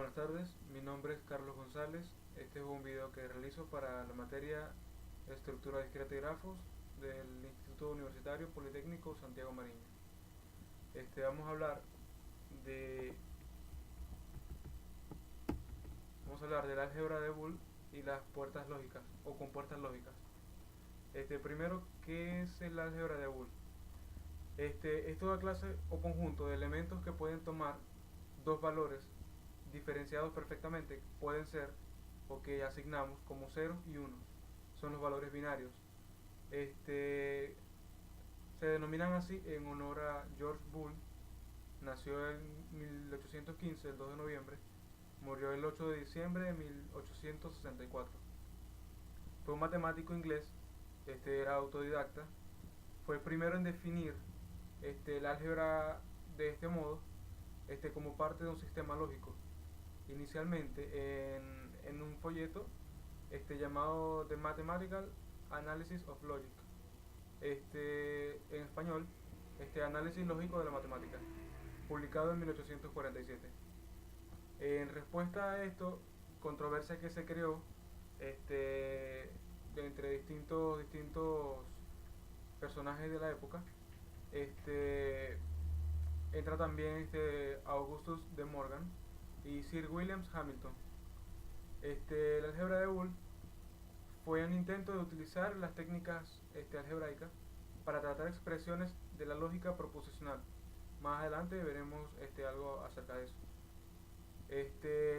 Buenas tardes, mi nombre es Carlos González. Este es un video que realizo para la materia Estructura discreta y grafos del Instituto Universitario Politécnico Santiago Mariño. Vamos a hablar de del álgebra de Boole y las puertas lógicas o compuertas lógicas. Primero, ¿qué es el álgebra de Boole? Es toda clase o conjunto de elementos que pueden tomar dos valores diferenciados perfectamente, pueden ser o que asignamos como 0 y 1. Son los valores binarios. Se denominan así en honor a George Boole. Nació en 1815, el 2 de noviembre. Murió el 8 de diciembre de 1864. Fue un matemático inglés. Era autodidacta. Fue el primero en definir el álgebra de este modo, como parte de un sistema lógico. Inicialmente en un folleto llamado The Mathematical Analysis of Logic, en español, Análisis Lógico de la Matemática, publicado en 1847. En respuesta a esto, controversia que se creó entre distintos personajes de la época, entra también Augustus de Morgan y Sir William Hamilton. El álgebra de Boole fue un intento de utilizar las técnicas algebraicas para tratar expresiones de la lógica proposicional. Más adelante veremos algo acerca de eso.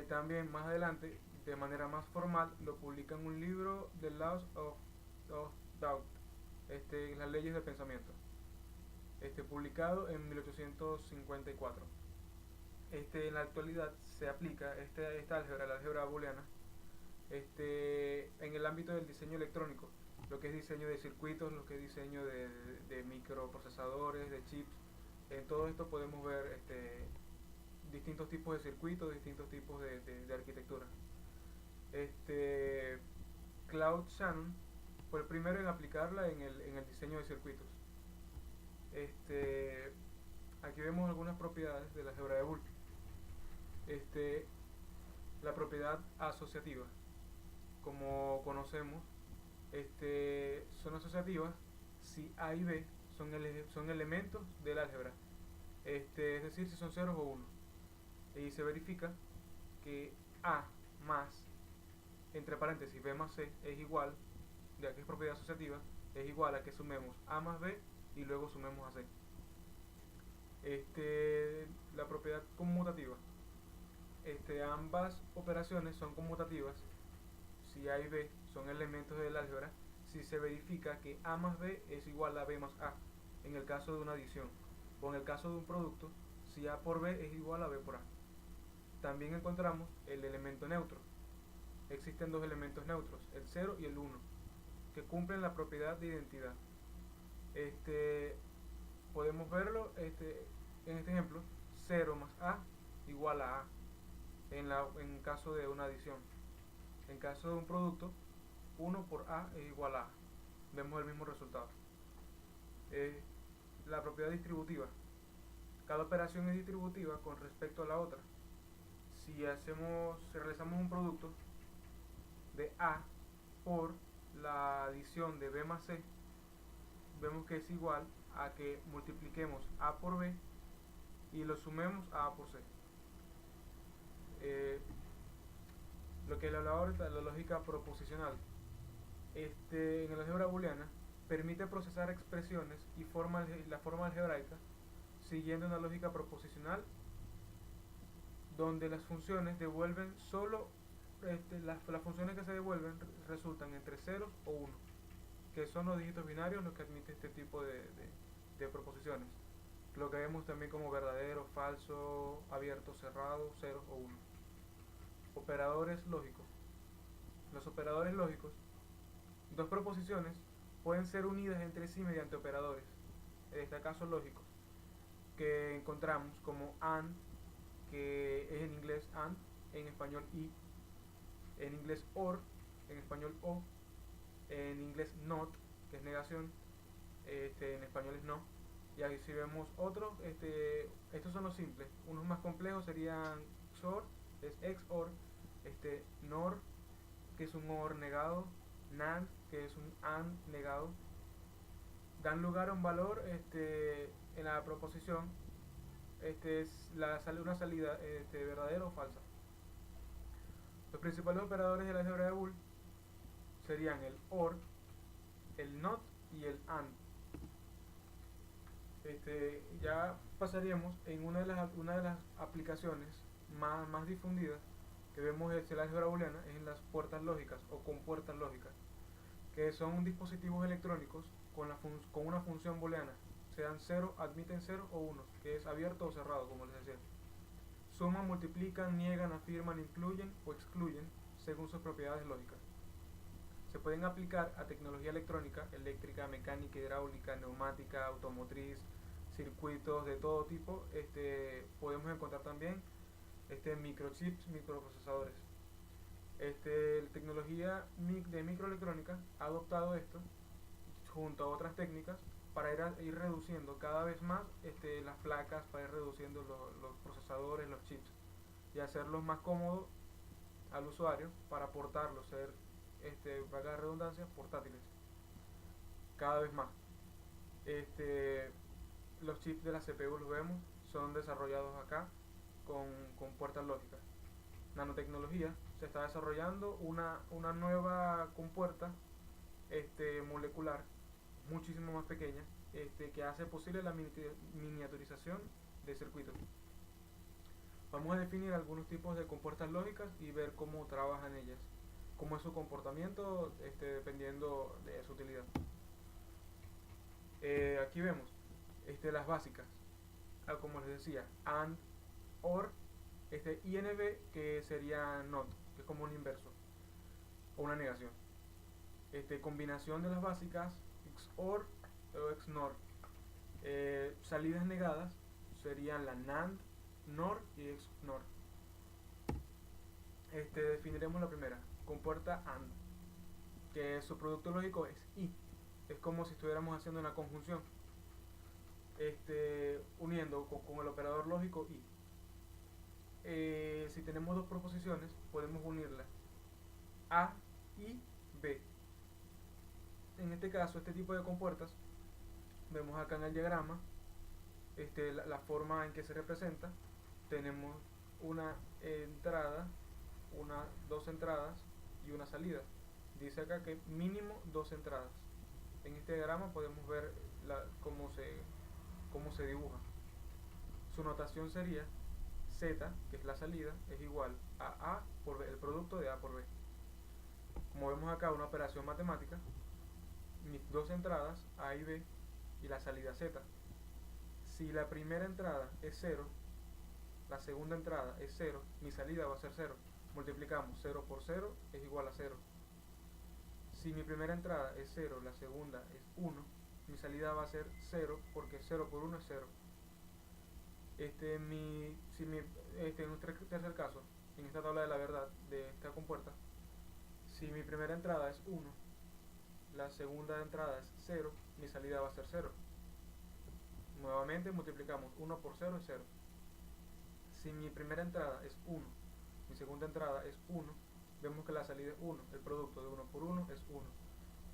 También más adelante, de manera más formal, lo publica en un libro, The Laws of Doubt, las leyes del pensamiento, publicado en 1854. En la actualidad se aplica esta álgebra, la álgebra booleana, en el ámbito del diseño electrónico, lo que es diseño de circuitos, lo que es diseño de microprocesadores, de chips. En todo esto podemos ver distintos tipos de circuitos, distintos tipos de arquitectura. Claude Shannon fue el primero en aplicarla en el diseño de circuitos. Aquí vemos algunas propiedades de la álgebra de Boole. La propiedad asociativa, como conocemos, son asociativas si A y B son elementos del álgebra, es decir, si son ceros o unos. Y se verifica que A más, entre paréntesis, B más C es igual, ya que es propiedad asociativa, es igual a que sumemos A más B y luego sumemos a C. La propiedad conmutativa. Ambas operaciones son conmutativas si A y B son elementos del álgebra si se verifica que A más B es igual a B más A, en el caso de una adición, o en el caso de un producto, si A por B es igual a B por A. También encontramos el elemento neutro. Existen dos elementos neutros, el 0 y el 1, que cumplen la propiedad de identidad. Podemos verlo en este ejemplo: 0 más A igual a A en caso de una adición. En caso de un producto, 1 por A es igual a A. Vemos el mismo resultado. La propiedad distributiva. Cada operación es distributiva con respecto a la otra. Si realizamos un producto de A por la adición de B más C, vemos que es igual a que multipliquemos A por B y lo sumemos a A por C. Lo que le hablaba ahorita, la lógica proposicional. En la álgebra booleana permite procesar expresiones y la forma algebraica siguiendo una lógica proposicional, donde las funciones devuelven solo las funciones que se devuelven resultan entre ceros o 1, que son los dígitos binarios los que admite este tipo de proposiciones. Lo que vemos también como verdadero, falso, abierto, cerrado, 0 o 1. Operadores lógicos. Los operadores lógicos, dos proposiciones pueden ser unidas entre sí mediante operadores, en este caso lógicos, que encontramos como AND, que es en inglés AND, en español y, en inglés OR, en español o, en inglés NOT, que es negación, en español es no. Y aquí si vemos otros, estos son los simples. Unos más complejos serían XOR es XOR, NOR, que es un OR negado, NAND, que es un AND negado, dan lugar a un valor en la proposición, es una salida verdadera o falsa. Los principales operadores de la álgebra de Boole serían el OR, el NOT y el AND. Ya pasaríamos en una de las aplicaciones más difundidas que vemos en la álgebra booleana, es en las puertas lógicas o compuertas lógicas, que son dispositivos electrónicos con una función booleana, sean 0, admiten 0 o 1, que es abierto o cerrado, como les decía. Suman, multiplican, niegan, afirman, incluyen o excluyen según sus propiedades lógicas. Se pueden aplicar a tecnología electrónica, eléctrica, mecánica, hidráulica, neumática, automotriz, circuitos de todo tipo. Podemos encontrar también microchips, microprocesadores. La tecnología de microelectrónica ha adoptado esto junto a otras técnicas para ir reduciendo cada vez más las placas, para ir reduciendo los procesadores, los chips, y hacerlos más cómodos al usuario para portarlos, ser, valga la redundancia, portátiles cada vez más. Los chips de la CPU, los vemos, son desarrollados acá con puertas lógicas. Nanotecnología, se está desarrollando una nueva compuerta molecular muchísimo más pequeña, que hace posible la miniaturización de circuitos. Vamos a definir algunos tipos de compuertas lógicas y ver cómo trabajan ellas, cómo es su comportamiento dependiendo de su utilidad. Aquí vemos las básicas, como les decía, AND, OR, INV, que sería NOT, que es como un inverso o una negación. Combinación de las básicas, XOR o XNOR. Salidas negadas serían la NAND, NOR y XNOR. Definiremos la primera, compuerta AND, que su producto lógico es I. Es como si estuviéramos haciendo una conjunción, uniendo con el operador lógico I. Si tenemos dos proposiciones, podemos unirlas A y B. En este caso, este tipo de compuertas, vemos acá en el diagrama la forma en que se representa. Tenemos una entrada, dos entradas y una salida. Dice acá que mínimo dos entradas. En este diagrama podemos ver cómo se dibuja. Su notación sería Z, que es la salida, es igual a A por B, el producto de A por B. Como vemos acá, una operación matemática, mis dos entradas, A y B, y la salida Z. Si la primera entrada es 0, la segunda entrada es 0, mi salida va a ser 0. Multiplicamos 0 por 0 es igual a 0. Si mi primera entrada es 0, la segunda es 1, mi salida va a ser 0 porque 0 por 1 es 0. En nuestro tercer caso, en esta tabla de la verdad de esta compuerta, si mi primera entrada es 1, la segunda entrada es 0, mi salida va a ser 0. Nuevamente multiplicamos 1 por 0 es 0. Si mi primera entrada es 1, mi segunda entrada es 1, vemos que la salida es 1, el producto de 1 por 1 es 1.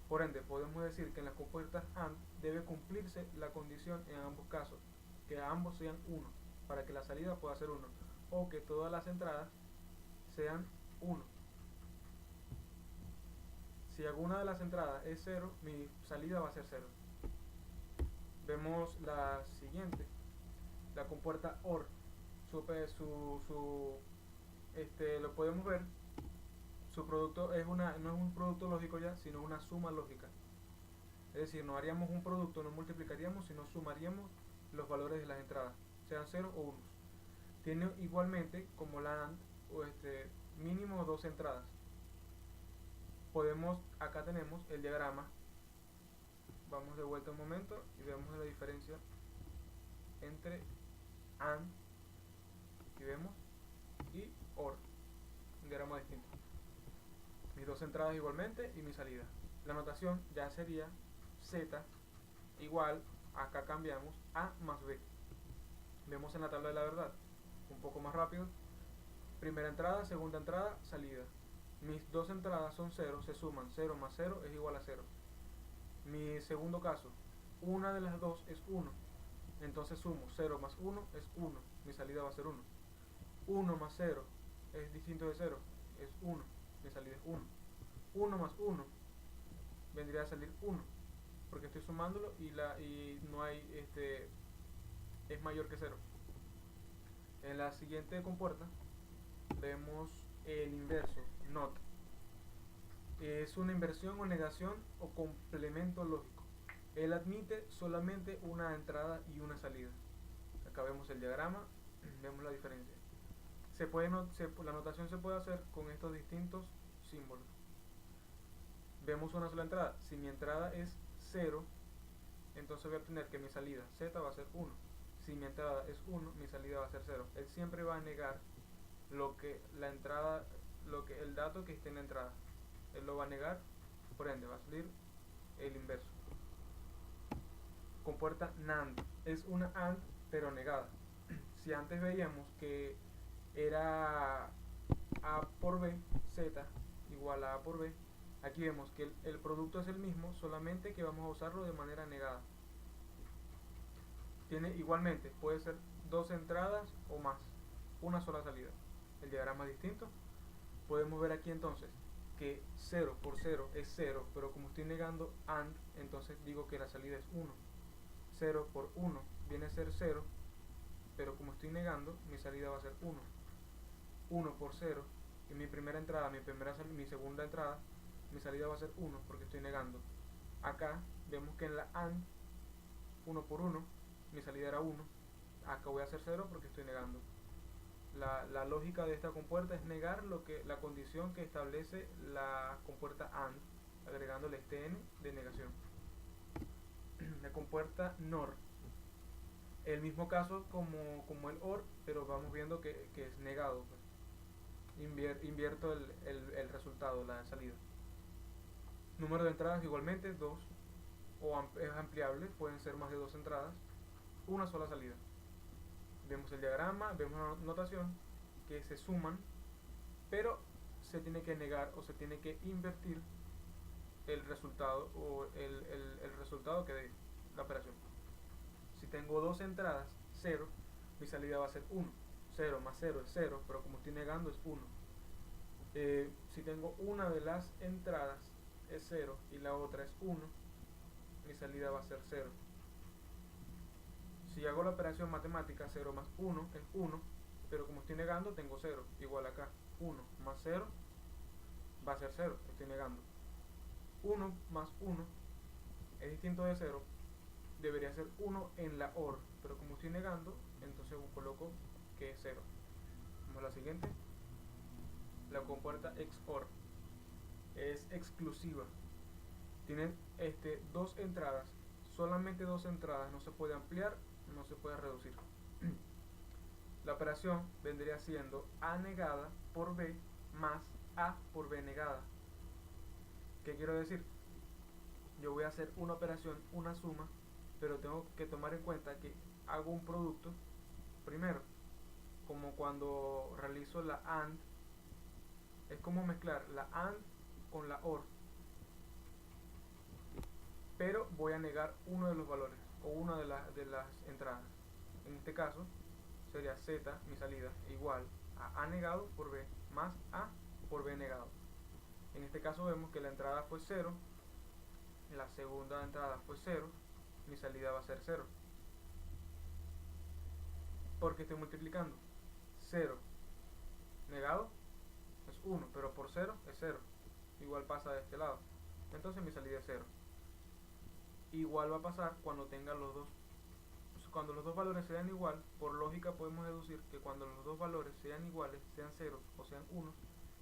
Por ende, podemos decir que en las compuertas AND debe cumplirse la condición en ambos casos, que ambos sean 1, para que la salida pueda ser 1, o que todas las entradas sean 1. Si alguna de las entradas es 0, mi salida va a ser 0. Vemos la siguiente, la compuerta OR. Lo podemos ver, su producto no es un producto lógico ya, sino una suma lógica. Es decir, no haríamos un producto, no multiplicaríamos, sino sumaríamos los valores de las entradas, sean 0 o 1. Tiene igualmente, como la AND, mínimo dos entradas. Acá tenemos el diagrama. Vamos de vuelta un momento y vemos la diferencia entre AND y vemos y OR, un diagrama distinto. Mis dos entradas igualmente y mi salida. La notación ya sería Z igual, acá cambiamos A más B. Vemos en la tabla de la verdad, un poco más rápido. primera entrada, segunda entrada, salida. Mis dos entradas son 0, se suman, 0 más 0 es igual a 0. Mi segundo caso, una de las dos es 1, entonces sumo 0 más 1 es 1, mi salida va a ser 1. 1 más 0 es distinto de 0, es 1, mi salida es 1. 1 más 1 vendría a salir 1, porque estoy sumándolo y no hay, es mayor que 0. En la siguiente compuerta vemos el inverso, not. Es una inversión o negación o complemento lógico. Él admite solamente una entrada y una salida. Acá vemos el diagrama, vemos la diferencia. La notación se puede hacer con estos distintos símbolos. Vemos una sola entrada. Si mi entrada es 0, entonces voy a obtener que mi salida z va a ser 1. Si mi entrada es 1, mi salida va a ser 0. Él siempre va a negar el dato que esté en la entrada. Él lo va a negar, por ende va a salir el inverso. Compuerta NAND. Es una AND pero negada. Si antes veíamos que era A por B, Z igual a A por B, aquí vemos que el producto es el mismo, solamente que vamos a usarlo de manera negada. Igualmente, puede ser dos entradas o más, una sola salida. El diagrama es distinto. Podemos ver aquí entonces que 0 por 0 es 0, pero como estoy negando AND, entonces digo que la salida es 1. 0 por 1 viene a ser 0, pero como estoy negando, mi salida va a ser 1. 1 por 0, y mi primera entrada, mi segunda entrada, mi salida va a ser 1 porque estoy negando. Acá vemos que en la AND, 1 por 1, mi salida era 1. Acá voy a hacer 0 porque estoy negando. La lógica de esta compuerta es negar la condición que establece la compuerta AND, agregándole este n de negación. La compuerta NOR. El mismo caso como el OR, pero vamos viendo que es negado. Pues. Invierto el resultado, la salida. Número de entradas igualmente 2, es ampliable, pueden ser más de 2 entradas, una sola salida. Vemos el diagrama, vemos una notación que se suman, pero se tiene que negar o se tiene que invertir el resultado o el resultado que dé la operación. Si tengo dos entradas, 0, mi salida va a ser 1. 0 más 0 es 0, pero como estoy negando es 1. Si tengo una de las entradas es 0 y la otra es 1, mi salida va a ser 0. Si hago la operación matemática, 0 más 1 es 1, pero como estoy negando tengo 0, igual acá. 1 más 0 va a ser 0, estoy negando. 1 más 1 es distinto de 0, debería ser 1 en la OR, pero como estoy negando, entonces coloco que es 0. Vamos a la siguiente. La compuerta XOR es exclusiva. Tiene dos entradas, solamente dos entradas, no se puede ampliar, no se puede reducir. La operación vendría siendo A negada por B más A por B negada. ¿Qué quiero decir? Yo voy a hacer una operación, una suma, pero tengo que tomar en cuenta que hago un producto primero, como cuando realizo la AND, es como mezclar la AND con la OR, pero voy a negar uno de los valores o una de las entradas. En este caso sería Z, mi salida, igual a A negado por B más A por B negado. En este caso vemos que la entrada fue 0, la segunda entrada fue 0, mi salida va a ser 0. Porque estoy multiplicando. 0 negado es 1, pero por 0 es 0. Igual pasa de este lado. Entonces mi salida es 0. Igual va a pasar cuando tenga los dos. Cuando los dos valores sean igual, por lógica podemos deducir que cuando los dos valores sean iguales, sean 0 o sean 1,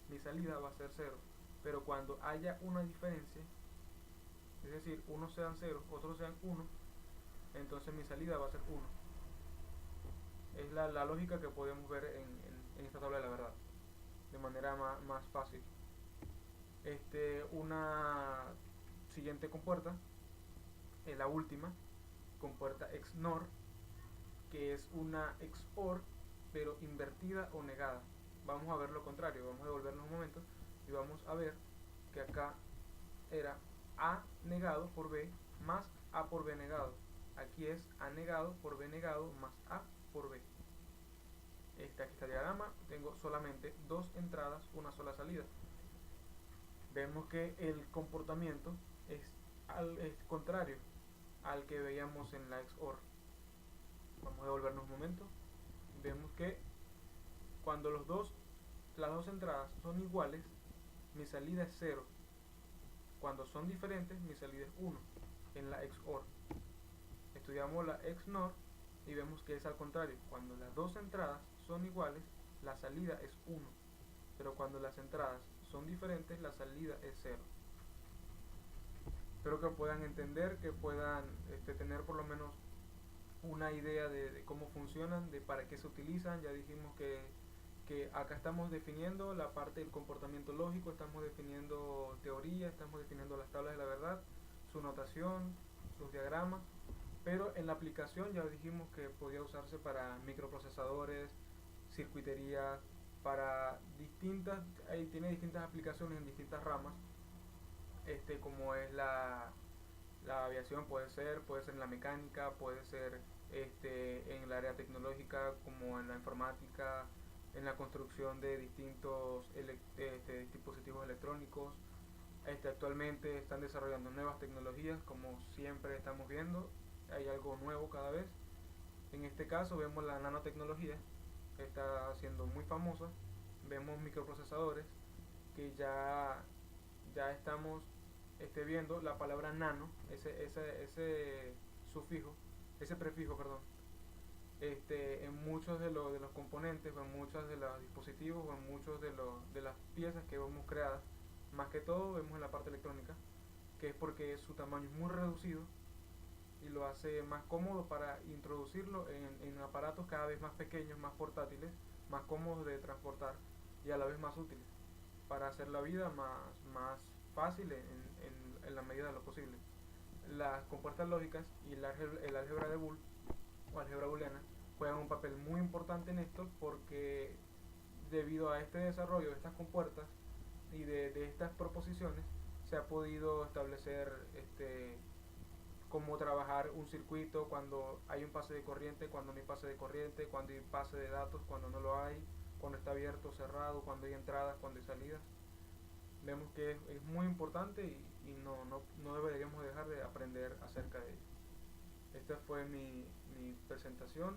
mi salida va a ser 0. Pero cuando haya una diferencia, es decir, unos sean 0, otros sean 1, entonces mi salida va a ser 1. Es la lógica que podemos ver en esta tabla de la verdad, de manera más fácil. Una siguiente compuerta, la última, compuerta XNOR, que es una XOR, pero invertida o negada. vamos a ver lo contrario, vamos a devolvernos un momento y vamos a ver que acá era A negado por B más A por B negado. Aquí es A negado por B negado más A por B. Aquí está el diagrama, tengo solamente dos entradas, una sola salida. Vemos que el comportamiento es contrario al que veíamos en la XOR. Vamos a devolvernos un momento. Vemos que cuando las dos entradas son iguales, mi salida es 0. Cuando son diferentes, mi salida es 1 en la XOR. Estudiamos la XNOR y vemos que es al contrario. Cuando las dos entradas son iguales, la salida es 1. Pero cuando las entradas son diferentes, la salida es 0. Espero que puedan entender, que puedan tener por lo menos una idea de cómo funcionan, de para qué se utilizan. Ya dijimos que acá estamos definiendo la parte del comportamiento lógico, estamos definiendo teoría, estamos definiendo las tablas de la verdad, su notación, sus diagramas, pero en la aplicación ya dijimos que podía usarse para microprocesadores, circuitería, para tiene distintas aplicaciones en distintas ramas, como es la aviación, puede ser en la mecánica, puede ser en el área tecnológica, como en la informática, en la construcción de distintos dispositivos electrónicos. Actualmente están desarrollando nuevas tecnologías, como siempre estamos viendo, hay algo nuevo cada vez. En este caso vemos la nanotecnología, que está siendo muy famosa. Vemos microprocesadores, que ya estamos viendo la palabra nano, ese sufijo, ese prefijo, perdón, en muchos de los componentes, o en muchos de los dispositivos, o en muchos de las piezas que vemos creadas. Más que todo vemos en la parte electrónica, que es porque su tamaño es muy reducido y lo hace más cómodo para introducirlo en aparatos cada vez más pequeños, más portátiles, más cómodos de transportar y a la vez más útiles, para hacer la vida más fácil en la medida de lo posible. Las compuertas lógicas y el álgebra de Boole o álgebra booleana juegan un papel muy importante en esto, porque debido a este desarrollo de estas compuertas y de estas proposiciones se ha podido establecer cómo trabajar un circuito, cuando hay un pase de corriente, cuando no hay pase de corriente, cuando hay pase de datos, cuando no lo hay, cuando está abierto o cerrado, cuando hay entradas, cuando hay salidas. Vemos que es muy importante y no deberíamos dejar de aprender acerca de ello. Esta fue mi presentación,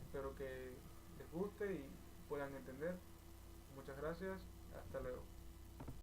espero que les guste y puedan entender. Muchas gracias, hasta luego.